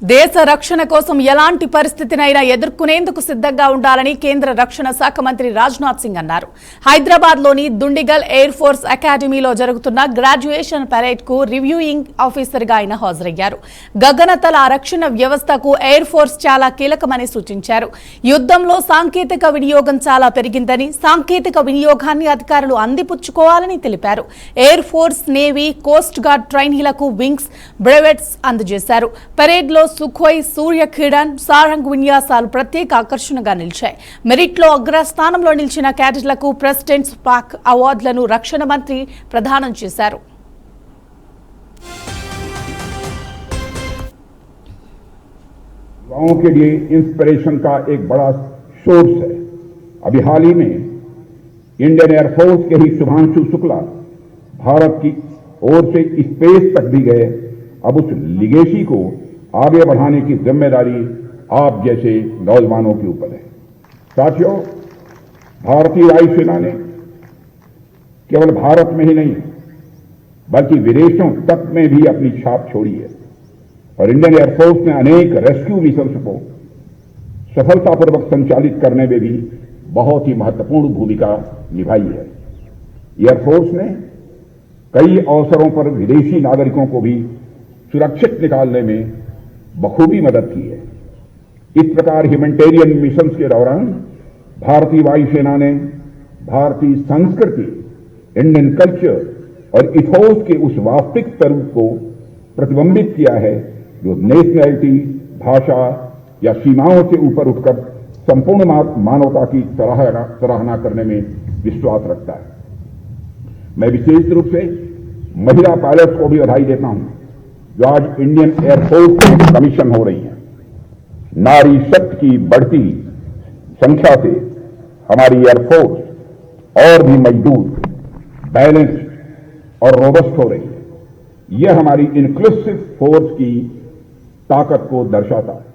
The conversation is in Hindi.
దేశ రక్షణ కోసం ఎలాంటి పరిస్థితినైనా ఎదుర్కొనేందుకు సిద్ధంగా ఉండాలని కేంద్ర రక్షణ శాఖ మంత్రి రాజ్నాథ్ సింగ్ అన్నారు. హైదరాబాద్ లోని దుండిగల్ ఎయిర్ ఫోర్స్ అకాడమీలో జరుగుతున్న గ్రాడ్యుయేషన్ పరేడ్ కు రివ్యూయింగ్ ఆఫీసర్ గా ఆయన హాజరయ్యారు. గగనతల రక్షణ వ్యవస్థకు ఎయిర్ ఫోర్స్ చాలా కీలకమని సూచించారు. యుద్ధంలో సాంకేతిక వినియోగం చాలా పెరిగిందని, సాంకేతిక వినియోగాన్ని అధికారులు అందిపుచ్చుకోవాలని తెలిపారు. Air force, navy, coast guard ట్రైనీలకు వింగ్స్, బ్రెవెట్స్ అందజేశారు. పరేడ్ లో సుఖోయ్, సూర్య కిరణ్, సారంగ్ విన్యాసాలు ప్రత్యేక ఆకర్షణగా నిలిచాయి. మెరిట్ లో అగ్రస్థానంలో నిలిచిన క్యాడెట్లకు ప్రెసిడెంట్స్ పాక్ అవార్డులను రక్షణ మంత్రి ప్రదానం చేశారు. युवाओं के लिए इंस्पिरेशन का एक बड़ा सोर्स है. अभी हाल ही में इंडियन एयरफोर्स के ही शुभांशु शुक्ला भारत की ओर से स्पेस तक भी गए. अब उस लिगेसी को आगे बढ़ाने की जिम्मेदारी आप जैसे नौजवानों के ऊपर है. साथियों, भारतीय वायुसेना ने केवल भारत में ही नहीं बल्कि विदेशों तक में भी अपनी छाप छोड़ी है और इंडियन एयरफोर्स ने अनेक रेस्क्यू मिशंस को सफलतापूर्वक संचालित करने में भी बहुत ही महत्वपूर्ण भूमिका निभाई है. एयरफोर्स ने कई अवसरों पर विदेशी नागरिकों को भी सुरक्षित निकालने में बखूबी मदद की है. इस प्रकार ह्यूमैनिटेरियन मिशंस के दौरान भारतीय वायुसेना ने भारतीय संस्कृति, इंडियन कल्चर और इथोस के उस वास्तविक स्वरूप को प्रतिबिंबित किया है जो नेशनैलिटी, भाषा या सीमाओं से ऊपर उठकर संपूर्ण मानवता की सराहना करने में विश्वास रखता है. मैं विशेष रूप से महिला पायलट्स को भी बधाई देता हूं जो आज इंडियन एयरफोर्स में कमीशन हो रही हैं. नारी शक्ति की बढ़ती संख्या से हमारी एयरफोर्स और भी मजबूत, बैलेंस्ड और रोबस्ट हो रही है. यह हमारी इंक्लूसिव फोर्स की ताकत को दर्शाता है.